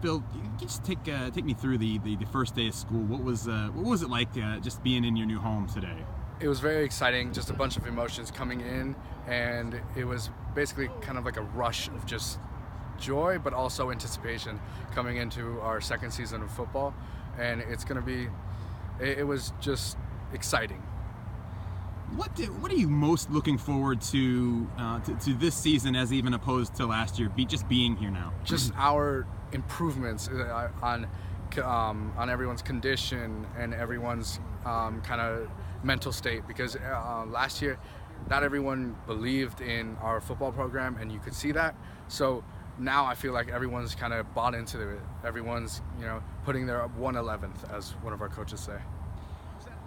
Phil, you just take me through the first day of school. What was it like just being in your new home today? It was very exciting, just a bunch of emotions coming in, and it was basically kind of like a rush of just joy, but also anticipation coming into our second season of football, and it was just exciting. What are you most looking forward to this season, as even opposed to last year? Just being here now. Just our improvements on everyone's condition and everyone's kind of mental state, because last year not everyone believed in our football program, and you could see that. So now I feel like everyone's kind of bought into it. Everyone's putting their 1/11th, as one of our coaches say.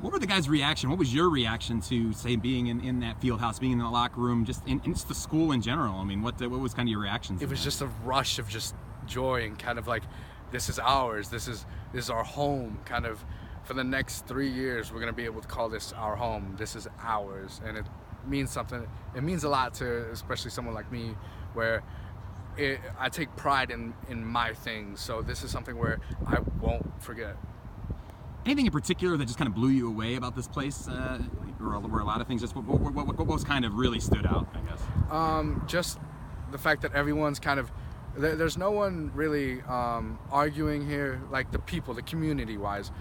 What were the guys' reaction? What was your reaction to, say, being in that field house, being in the locker room, just in just the school in general? I mean, what was kind of your reactions? It was just a rush of just joy and kind of like, this is ours. This is our home. Kind of for the next 3 years, we're gonna be able to call this our home. This is ours, and it means something. It means a lot to especially someone like me, where I take pride in my things. So this is something where I won't forget. Anything in particular that just kind of blew you away about this place, or a lot of things? Just what was kind of really stood out, I guess? Just the fact that everyone's kind of there's no one really arguing here, like the people, the community-wise.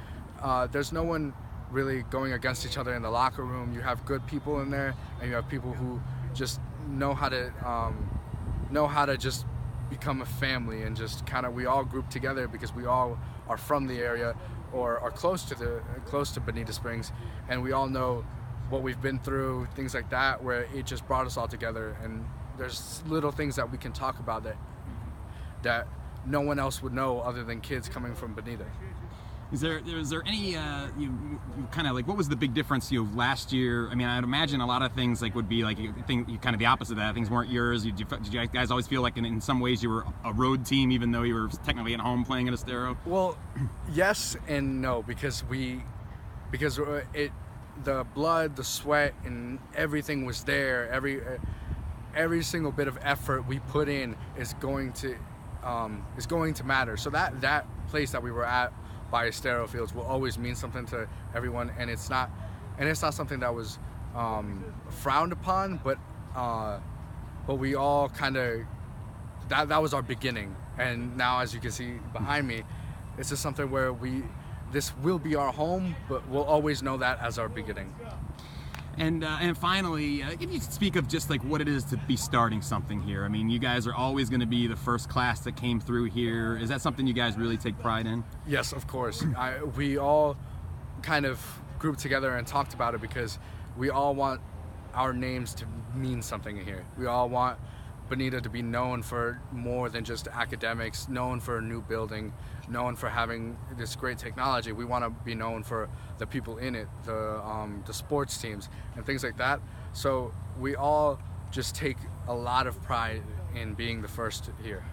There's no one really going against each other in the locker room. You have good people in there, and you have people who just know how to just become a family, and just kind of we all group together because we all are from the area or are close to Bonita Springs, and we all know what we've been through, things like that, where it just brought us all together. And there's little things that we can talk about that no one else would know other than kids coming from Bonita. Is there any you kind of like, what was the big difference last year? I mean, I'd imagine a lot of things would be like you kind of the opposite of that. Things weren't yours. Did you guys always feel like in some ways you were a road team, even though you were technically at home playing at Estero? Well, yes and no, because the blood, the sweat, and everything was there. Every single bit of effort we put in is going to matter. So that place that we were at by Estero Fields will always mean something to everyone, and it's not something that was frowned upon, but we all kind of that was our beginning. And now, as you can see behind me, it's just something where this will be our home, but we'll always know that as our beginning. And finally, if you speak of just like what it is to be starting something here. I mean, you guys are always going to be the first class that came through here. Is that something you guys really take pride in? Yes, of course. We all kind of grouped together and talked about it because we all want our names to mean something here. We all want Bonita to be known for more than just academics, known for a new building, known for having this great technology. We want to be known for the people in it, the sports teams and things like that. So we all just take a lot of pride in being the first here.